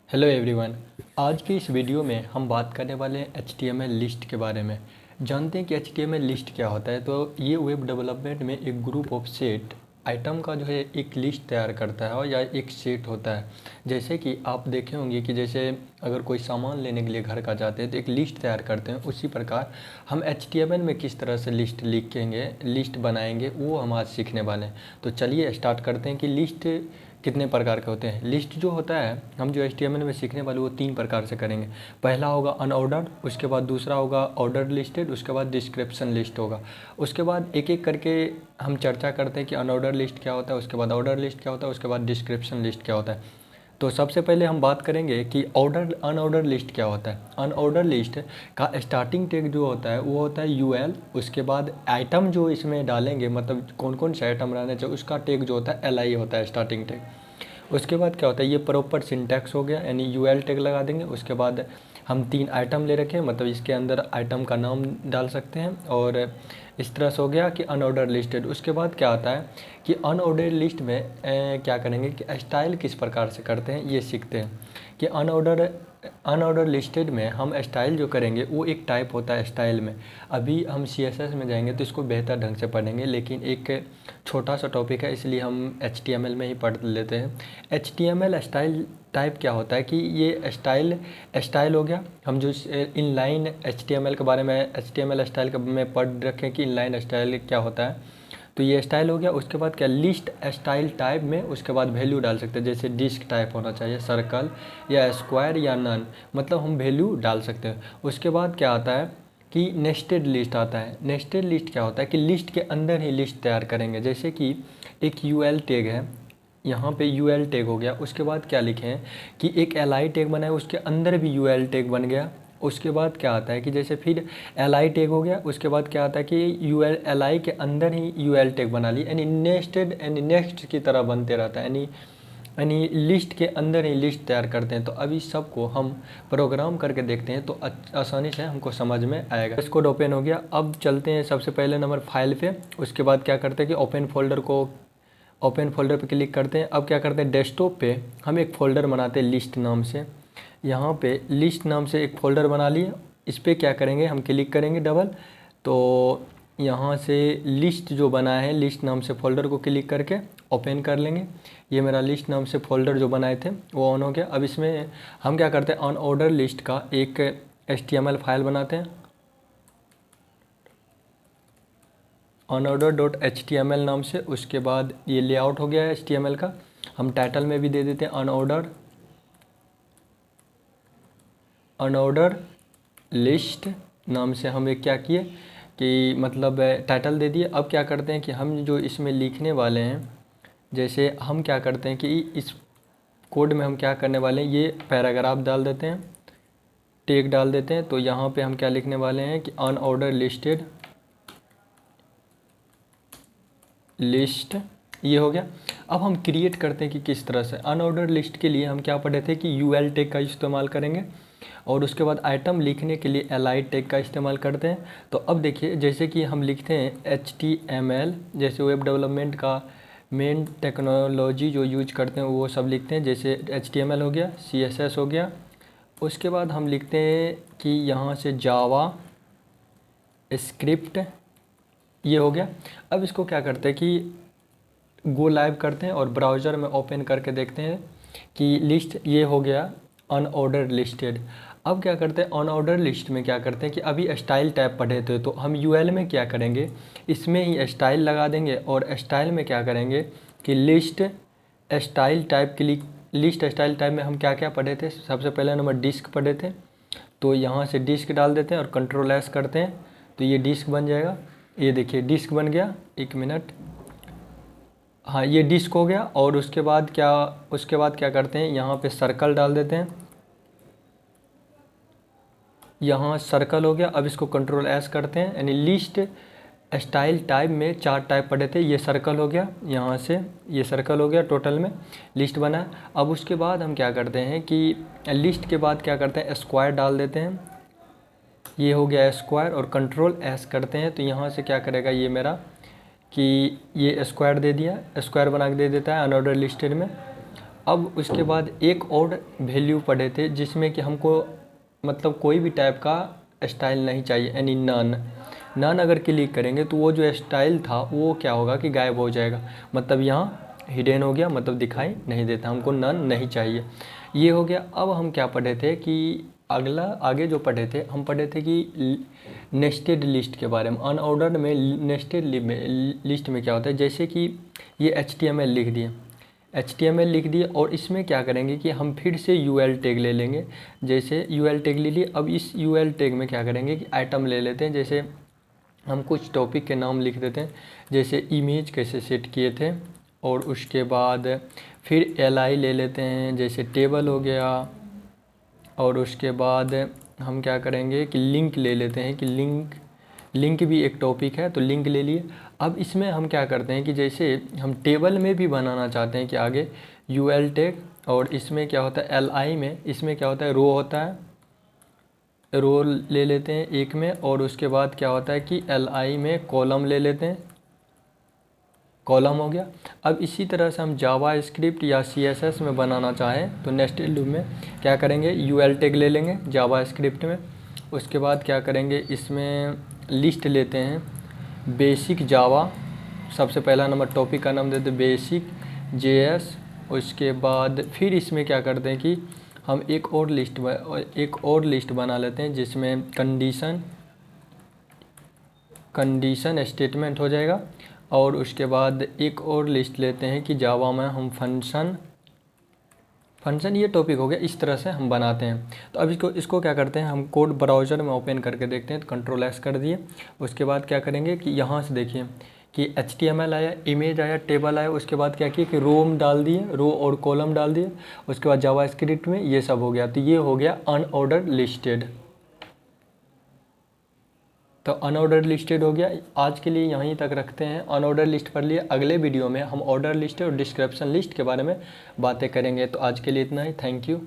Hello everyone. आज की इस वीडियो में हम बात करने वाले हैं HTML लिस्ट के बारे में। जानते हैं कि HTML लिस्ट क्या होता है। तो ये वेब डेवलपमेंट में एक ग्रुप ऑफ सेट आइटम का जो है एक लिस्ट तैयार करता है और या एक सेट होता है। जैसे कि आप देखे होंगे कि जैसे अगर कोई सामान लेने के लिए घर का जाते हैं तो एक लिस्ट तैयार करते हैं, उसी प्रकार हम HTML में किस तरह से लिस्ट लिखेंगे, लिस्ट बनाएंगे, वो हम आज सीखने वाले हैं। तो चलिए स्टार्ट करते हैं कि लिस्ट कितने प्रकार के होते हैं। लिस्ट जो होता है हम जो HTML में सीखने वाले वो 3 प्रकार से करेंगे। पहला होगा अनऑर्डर्ड, उसके बाद दूसरा होगा ऑर्डर लिस्टेड, उसके बाद डिस्क्रिप्शन लिस्ट होगा। उसके बाद एक एक करके हम चर्चा करते हैं कि अनऑर्डर लिस्ट क्या होता है, उसके बाद ऑर्डर लिस्ट क्या होता है, उसके बाद डिस्क्रिप्शन लिस्ट क्या होता है। तो सबसे पहले हम बात करेंगे कि अनऑर्डर लिस्ट क्या होता है। अनऑर्डर लिस्ट का स्टार्टिंग टैग जो होता है वो होता है UL। उसके बाद आइटम जो इसमें डालेंगे, मतलब कौन कौन से आइटम रहने चाहिए, उसका टैग जो होता है LI होता है, स्टार्टिंग टैग। उसके बाद क्या होता है, ये प्रॉपर सिंटैक्स हो गया, यानी UL टैग लगा देंगे। उसके बाद हम 3 आइटम ले रखे हैं, मतलब इसके अंदर आइटम का नाम डाल सकते हैं। और इस तरह से हो गया कि अनऑर्डर लिस्टेड। उसके बाद क्या आता है कि अनऑर्डर लिस्ट में क्या करेंगे कि स्टाइल किस प्रकार से करते हैं ये सीखते हैं। कि अनऑर्डर लिस्टेड में हम स्टाइल जो करेंगे वो एक टाइप होता है स्टाइल में। अभी हम CSS में जाएंगे तो इसको बेहतर ढंग से पढ़ेंगे, लेकिन एक छोटा सा टॉपिक है इसलिए हम HTML में ही पढ़ लेते हैं। HTML स्टाइल टाइप क्या होता है कि ये स्टाइल हो गया। हम जो इनलाइन HTML के बारे में HTML स्टाइल के में पढ़ रखें कि इनलाइन स्टाइल क्या होता है, तो ये स्टाइल हो गया। उसके बाद क्या, लिस्ट स्टाइल टाइप में उसके बाद वैल्यू डाल सकते हैं। जैसे डिस्क टाइप होना चाहिए, सर्कल या स्क्वायर या नन, मतलब हम वैल्यू डाल सकते हैं। उसके बाद क्या आता है कि नेस्टेड लिस्ट आता है। नेस्टेड लिस्ट क्या होता है कि लिस्ट के अंदर ही लिस्ट तैयार करेंगे। जैसे कि एक UL टैग है, यहाँ पे UL टैग हो गया। उसके बाद क्या लिखे हैं कि एक LI टैग बना है, उसके अंदर भी UL टैग बन गया। उसके बाद क्या आता है कि जैसे फिर LI टैग हो गया। उसके बाद क्या आता है कि LI के अंदर ही UL टैग बना ली, यानी नेस्टेड यानी नेक्स्ट की तरह बनते रहता है, यानी लिस्ट के अंदर ही लिस्ट तैयार करते हैं। तो अभी सबको हम प्रोग्राम करके देखते हैं तो आसानी से हमको समझ में आएगा। इस कोड ओपन हो गया। अब चलते हैं सबसे पहले नंबर फाइल पे। उसके बाद क्या करते हैं कि ओपन फोल्डर पे क्लिक करते हैं। अब क्या करते हैं, डेस्कटॉप पे हम एक फ़ोल्डर बनाते हैं लिस्ट नाम से। यहाँ पे लिस्ट नाम से एक फ़ोल्डर बना लिए। इस पर क्या करेंगे, हम क्लिक करेंगे डबल, तो यहाँ से लिस्ट जो बना है लिस्ट नाम से फ़ोल्डर को क्लिक करके ओपन कर लेंगे। ये मेरा लिस्ट नाम से फ़ोल्डर जो बनाए थे वो ऑन हो गया। अब इसमें हम क्या करते हैं, अनऑर्डर लिस्ट का एक HTML फाइल बनाते हैं, unorder.html नाम से। उसके बाद ये लेआउट हो गया है HTML का। हम टाइटल में भी दे देते हैं अनऑर्डर लिस्ट नाम से। हम एक क्या किए कि मतलब टाइटल दे दिए। अब क्या करते हैं कि हम जो इसमें लिखने वाले हैं, जैसे हम क्या करते हैं कि इस कोड में हम क्या करने वाले हैं, ये पैराग्राफ डाल देते हैं, टेग डाल देते हैं। तो यहाँ पे हम क्या लिखने वाले हैं कि अनऑर्डर लिस्ट, ये हो गया। अब हम क्रिएट करते हैं कि किस तरह से। अनऑर्डर लिस्ट के लिए हम क्या पढ़े थे कि UL टैग का इस्तेमाल करेंगे, और उसके बाद आइटम लिखने के लिए LI टैग का इस्तेमाल करते हैं। तो अब देखिए, जैसे कि हम लिखते हैं HTML, जैसे वेब डेवलपमेंट का मेन टेक्नोलॉजी जो यूज करते हैं वो सब लिखते हैं। जैसे HTML हो गया, CSS हो गया। उसके बाद हम लिखते हैं कि यहाँ से जावा स्क्रिप्ट, ये हो गया। अब इसको क्या करते हैं कि गो लाइव करते हैं और ब्राउज़र में ओपन करके देखते हैं कि लिस्ट ये हो गया अनऑर्डर लिस्टेड। अब क्या करते हैं, अनऑर्डर लिस्ट में क्या करते हैं कि अभी स्टाइल टैब पढ़े थे, तो हम UL में क्या करेंगे, इसमें ही स्टाइल लगा देंगे। और स्टाइल में क्या करेंगे कि लिस्ट स्टाइल टाइप में हम क्या क्या पढ़े थे। सबसे पहले नंबर डिस्क पढ़े थे, तो यहाँ से डिस्क डाल देते हैं और Ctrl+S करते हैं तो ये डिस्क बन जाएगा। ये देखिए डिस्क बन गया, 1 मिनट। हाँ, ये डिस्क हो गया। और उसके बाद क्या करते हैं, यहाँ पे सर्कल डाल देते हैं, यहाँ सर्कल हो गया। अब इसको Ctrl+S करते हैं, यानी लिस्ट स्टाइल टाइप में 4 टाइप पढ़े थे, ये सर्कल हो गया। यहाँ से ये सर्कल हो गया, टोटल में लिस्ट बना। अब उसके बाद हम क्या करते हैं कि लिस्ट के बाद क्या करते हैं, स्क्वायर डाल देते हैं, ये हो गया स्क्वायर। और Ctrl+S करते हैं तो यहाँ से क्या करेगा ये मेरा कि ये स्क्वायर दे दिया, स्क्वायर बना के दे देता है अनऑर्डर लिस्टेड में। अब उसके बाद एक और वैल्यू पढ़े थे जिसमें कि हमको मतलब कोई भी टाइप का स्टाइल नहीं चाहिए, यानी नन अगर क्लिक करेंगे तो वो जो स्टाइल था वो क्या होगा कि गायब हो जाएगा, मतलब यहाँ हिडन हो गया, मतलब दिखाई नहीं देता, हमको नन नहीं चाहिए। ये हो गया। अब हम क्या पढ़े थे कि अगला आगे जो पढ़े थे हम पढ़े थे कि नेस्टेड लिस्ट के बारे में। अनऑर्डर्ड में नेस्टेड लिस्ट में क्या होता है, जैसे कि ये HTML लिख दिए और इसमें क्या करेंगे कि हम फिर से UL टैग ले लेंगे। जैसे UL टैग ले लिए, अब इस UL टैग में क्या करेंगे कि आइटम ले लेते हैं। जैसे हम कुछ टॉपिक के नाम लिख देते हैं, जैसे इमेज कैसे सेट किए थे, और उसके बाद फिर LI ले लेते हैं, जैसे टेबल हो गया। और उसके बाद हम क्या करेंगे कि लिंक ले लेते हैं, कि लिंक भी एक टॉपिक है तो लिंक ले लिए। अब इसमें हम क्या करते हैं कि जैसे हम टेबल में भी बनाना चाहते हैं कि आगे UL टैग, और इसमें क्या होता है LI में, इसमें क्या होता है रो होता है, रो ले लेते हैं एक में। और उसके बाद क्या होता है कि LI में कॉलम ले लेते हैं, कॉलम हो गया। अब इसी तरह से हम जावा स्क्रिप्ट या CSS में बनाना चाहें तो नेस्टेड लूप में क्या करेंगे, UL टैग ले लेंगे जावा स्क्रिप्ट में। उसके बाद क्या करेंगे, इसमें लिस्ट लेते हैं बेसिक जावा, सबसे पहला नंबर टॉपिक का नाम देते हैं बेसिक JS। उसके बाद फिर इसमें क्या करते हैं कि हम एक और लिस्ट बना लेते हैं जिसमें कंडीशन स्टेटमेंट हो जाएगा। और उसके बाद एक और लिस्ट लेते हैं कि जावा में हम फंक्शन ये टॉपिक हो गया। इस तरह से हम बनाते हैं। तो अब इसको क्या करते हैं, हम कोड ब्राउज़र में ओपन करके देखते हैं। तो Ctrl+S कर दिए। उसके बाद क्या करेंगे कि यहाँ से देखिए कि HTML आया, इमेज आया, टेबल आया। उसके बाद क्या किया कि रो डाल दिए, रो और कॉलम डाल दिए। उसके बाद जावा स्क्रिप्ट में ये सब हो गया। तो ये हो गया अनऑर्डर्ड लिस्टेड। तो अनऑर्डर लिस्टेड हो गया। आज के लिए यहीं तक रखते हैं। अनऑर्डर लिस्ट पढ़ लिए। अगले वीडियो में हम ऑर्डर लिस्ट और डिस्क्रिप्शन लिस्ट के बारे में बातें करेंगे। तो आज के लिए इतना ही। Thank you.